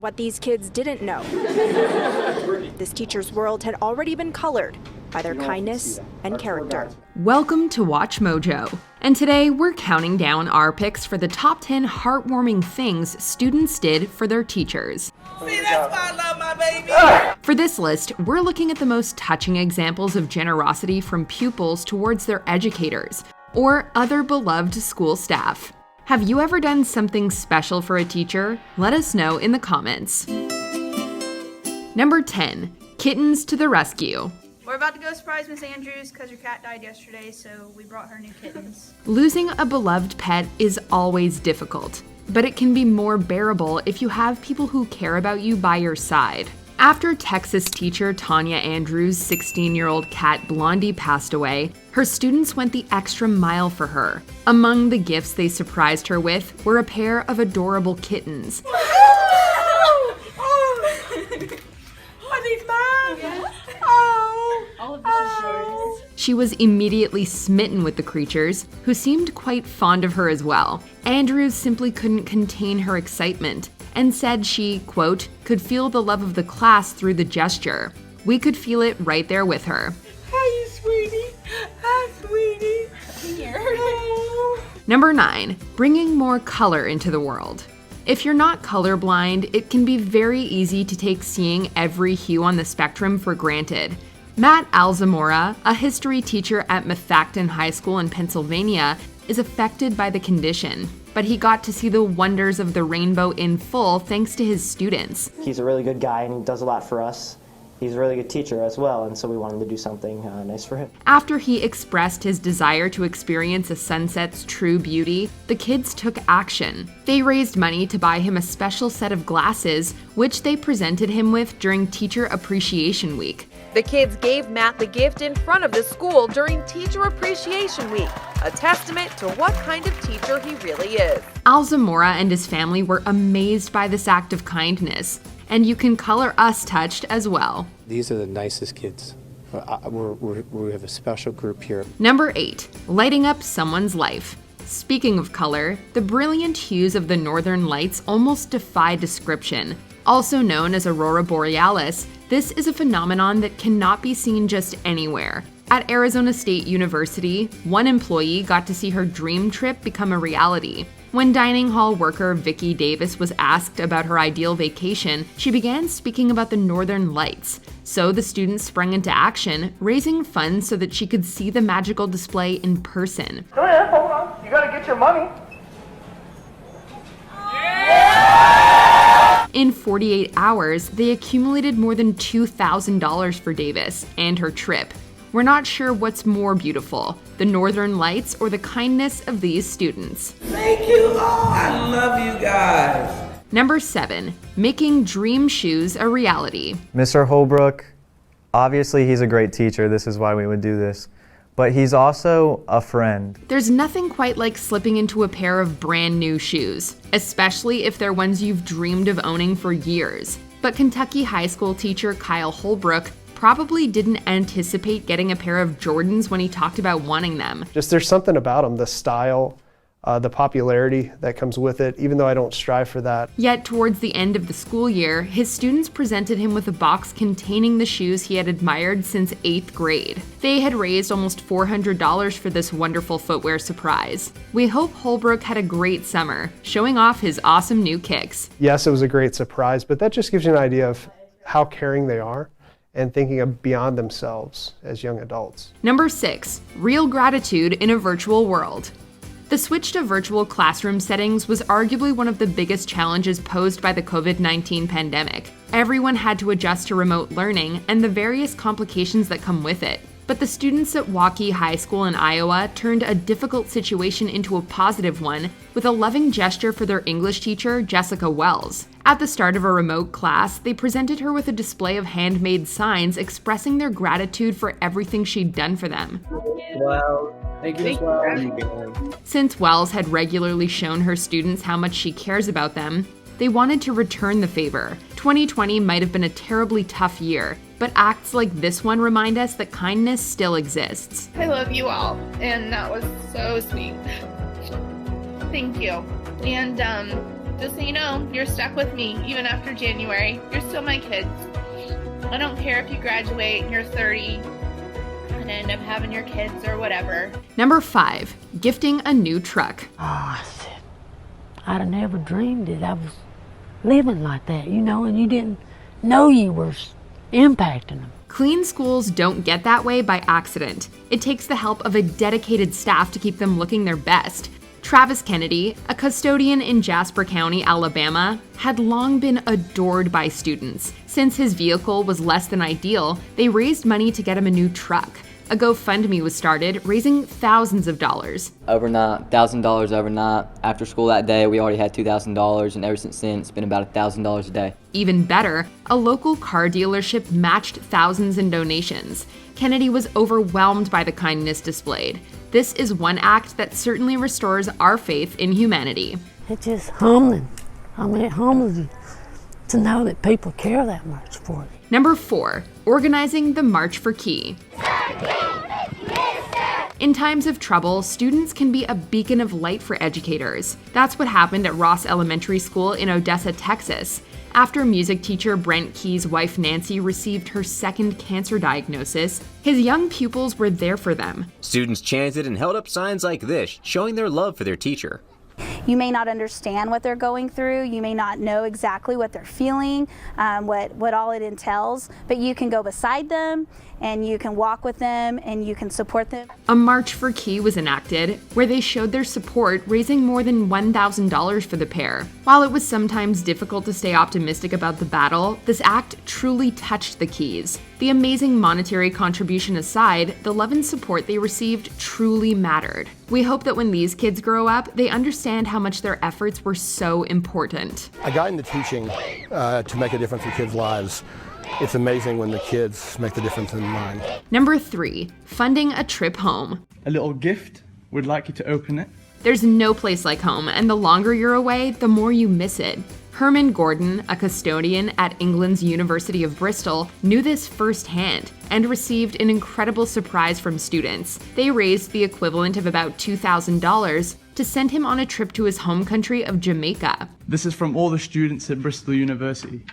What these kids didn't know, this teacher's world had already been colored by their kindness and character. Welcome to WatchMojo, and today we're counting down our picks for the top 10 heartwarming things students did for their teachers. See, that's why I love my baby! For this list, we're looking at the most touching examples of generosity from pupils towards their educators, or other beloved school staff. Have you ever done something special for a teacher? Let us know in the comments. Number 10, Kittens to the rescue. We're about to go surprise Miss Andrews because her cat died yesterday, so we brought her new kittens. Losing a beloved pet is always difficult, but it can be more bearable if you have people who care about you by your side. After Texas teacher Tanya Andrews' 16-year-old cat Blondie passed away, her students went the extra mile for her. Among the gifts they surprised her with were a pair of adorable kittens. Are these mine? Yes. Oh. All of this is yours. She was immediately smitten with the creatures, who seemed quite fond of her as well. Andrews simply couldn't contain her excitement and said she, quote, could feel the love of the class through the gesture. We could feel it right there with her. Hi, sweetie. Hi, sweetie. Here. Number 9, bringing more color into the world. If you're not colorblind, it can be very easy to take seeing every hue on the spectrum for granted. Matt Alzamora, a history teacher at Methacton High School in Pennsylvania, is affected by the condition, but he got to see the wonders of the rainbow in full thanks to his students. He's a really good guy and he does a lot for us. He's a really good teacher as well, and so we wanted to do something nice for him. After he expressed his desire to experience a sunset's true beauty, the kids took action. They raised money to buy him a special set of glasses, which they presented him with during Teacher Appreciation Week. The kids gave Matt the gift in front of the school during Teacher Appreciation Week, a testament to what kind of teacher he really is. Alzamora and his family were amazed by this act of kindness, and you can color us touched as well. These are the nicest kids. We have a special group here. Number 8, lighting up someone's life. Speaking of color, the brilliant hues of the northern lights almost defy description. Also known as Aurora Borealis, this is a phenomenon that cannot be seen just anywhere. At Arizona State University, one employee got to see her dream trip become a reality. When dining hall worker Vicki Davis was asked about her ideal vacation, she began speaking about the northern lights. So the students sprang into action, raising funds so that she could see the magical display in person. Go ahead, hold on. You gotta get your money. In 48 hours, they accumulated more than $2,000 for Davis and her trip. We're not sure what's more beautiful, the northern lights or the kindness of these students. Thank you, Lord. I love you guys. Number 7, making dream shoes a reality. Mr. Holbrook, obviously he's a great teacher, this is why we would do this, but he's also a friend. There's nothing quite like slipping into a pair of brand new shoes, especially if they're ones you've dreamed of owning for years. But Kentucky high school teacher Kyle Holbrook probably didn't anticipate getting a pair of Jordans when he talked about wanting them. Just there's something about them, the style, the popularity that comes with it, even though I don't strive for that. Yet towards the end of the school year, his students presented him with a box containing the shoes he had admired since 8th grade. They had raised almost $400 for this wonderful footwear surprise. We hope Holbrook had a great summer, showing off his awesome new kicks. Yes, it was a great surprise, but that just gives you an idea of how caring they are and thinking of beyond themselves as young adults. Number 6, real gratitude in a virtual world. The switch to virtual classroom settings was arguably one of the biggest challenges posed by the COVID-19 pandemic. Everyone had to adjust to remote learning and the various complications that come with it. But the students at Waukee High School in Iowa turned a difficult situation into a positive one with a loving gesture for their English teacher, Jessica Wells. At the start of a remote class, they presented her with a display of handmade signs expressing their gratitude for everything she'd done for them. Well, thank you as well. Since Wells had regularly shown her students how much she cares about them, they wanted to return the favor. 2020 might have been a terribly tough year, but acts like this one remind us that kindness still exists. I love you all, and that was so sweet. Thank you. And Just so you know, you're stuck with me even after January. You're still my kids. I don't care if you graduate and you're 30 and end up having your kids or whatever. Number 5, gifting a new truck. Oh, I said, I'd have never dreamed that I was living like that, and you didn't know you were impacting them. Clean schools don't get that way by accident. It takes the help of a dedicated staff to keep them looking their best. Travis Kennedy, a custodian in Jasper County, Alabama, had long been adored by students. Since his vehicle was less than ideal, they raised money to get him a new truck. A GoFundMe was started, raising thousands of dollars. Overnight, $1,000 overnight. After school that day, we already had $2,000, and ever since then, it's been about $1,000 a day. Even better, a local car dealership matched thousands in donations. Kennedy was overwhelmed by the kindness displayed. This is one act that certainly restores our faith in humanity. It's just humbling. It humbles you to know that people care that much for you. Number 4, organizing the March for Key. In times of trouble, students can be a beacon of light for educators. That's what happened at Ross Elementary School in Odessa, Texas. After music teacher Brent Key's wife Nancy received her second cancer diagnosis, his young pupils were there for them. Students chanted and held up signs like this, showing their love for their teacher. You may not understand what they're going through, you may not know exactly what they're feeling, what all it entails, but you can go beside them and you can walk with them and you can support them. A March for Key was enacted, where they showed their support, raising more than $1,000 for the pair. While it was sometimes difficult to stay optimistic about the battle, this act truly touched the Keys. The amazing monetary contribution aside, the love and support they received truly mattered. We hope that when these kids grow up, they understand how much their efforts were so important. I got into teaching to make a difference in kids' lives. It's amazing when the kids make the difference in mine. Number 3, funding a trip home. A little gift. Would like you to open it. There's no place like home, and the longer you're away, the more you miss it. Herman Gordon, a custodian at England's University of Bristol, knew this firsthand and received an incredible surprise from students. They raised the equivalent of about $2,000 to send him on a trip to his home country of Jamaica. This is from all the students at Bristol University.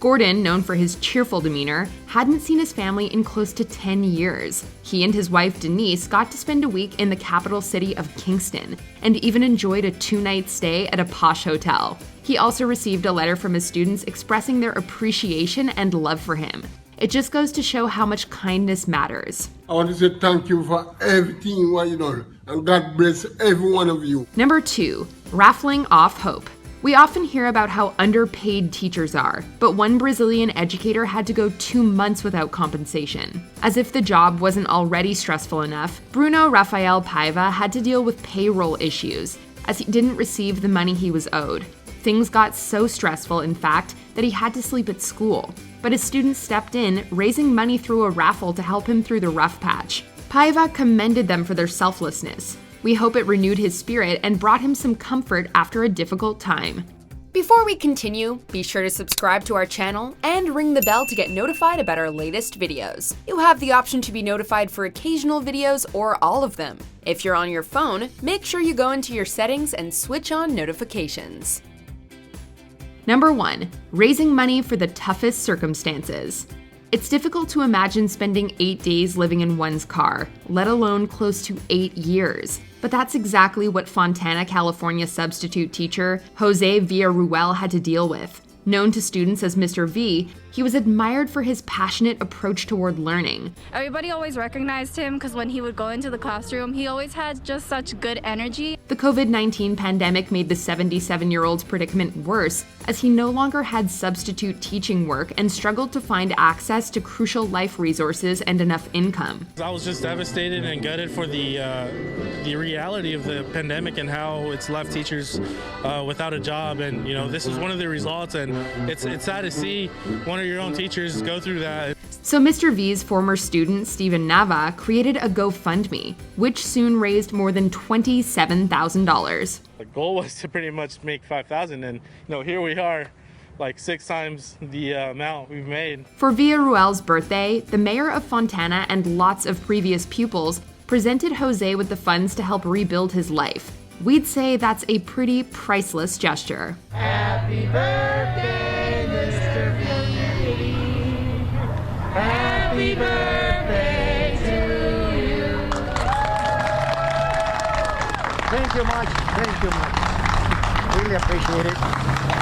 Gordon, known for his cheerful demeanor, hadn't seen his family in close to 10 years. He and his wife Denise got to spend a week in the capital city of Kingston, and even enjoyed a 2-night stay at a posh hotel. He also received a letter from his students expressing their appreciation and love for him. It just goes to show how much kindness matters. I want to say thank you for everything what you know, and God bless every one of you. Number 2, Raffling Off Hope. We often hear about how underpaid teachers are, but one Brazilian educator had to go 2 months without compensation. As if the job wasn't already stressful enough, Bruno Rafael Paiva had to deal with payroll issues, as he didn't receive the money he was owed. Things got so stressful, in fact, that he had to sleep at school. But his students stepped in, raising money through a raffle to help him through the rough patch. Paiva commended them for their selflessness. We hope it renewed his spirit and brought him some comfort after a difficult time. Before we continue, be sure to subscribe to our channel and ring the bell to get notified about our latest videos. You have the option to be notified for occasional videos or all of them. If you're on your phone, make sure you go into your settings and switch on notifications. Number 1, raising money for the toughest circumstances. It's difficult to imagine spending 8 days living in one's car, let alone close to 8 years. But that's exactly what Fontana, California substitute teacher Jose Villarruel had to deal with. Known to students as Mr. V, he was admired for his passionate approach toward learning. Everybody always recognized him because when he would go into the classroom, he always had just such good energy. The COVID-19 pandemic made the 77-year-old's predicament worse, as he no longer had substitute teaching work and struggled to find access to crucial life resources and enough income. I was just devastated and gutted for the reality of the pandemic and how it's left teachers without a job. And this is one of the results, and it's sad to see one of your own teachers go through that. So Mr. V's former student, Steven Nava, created a GoFundMe, which soon raised more than $27,000. The goal was to pretty much make $5,000, and here we are, like 6 times the amount we've made. For Villarruel's birthday, the mayor of Fontana and lots of previous pupils presented Jose with the funds to help rebuild his life. We'd say that's a pretty priceless gesture. Happy birthday, Mr. B. Happy birthday to you. Thank you much. Thank you much. Really appreciate it.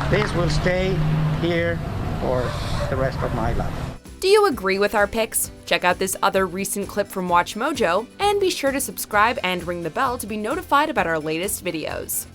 This will stay here for the rest of my life. Do you agree with our picks? Check out this other recent clip from WatchMojo, and be sure to subscribe and ring the bell to be notified about our latest videos.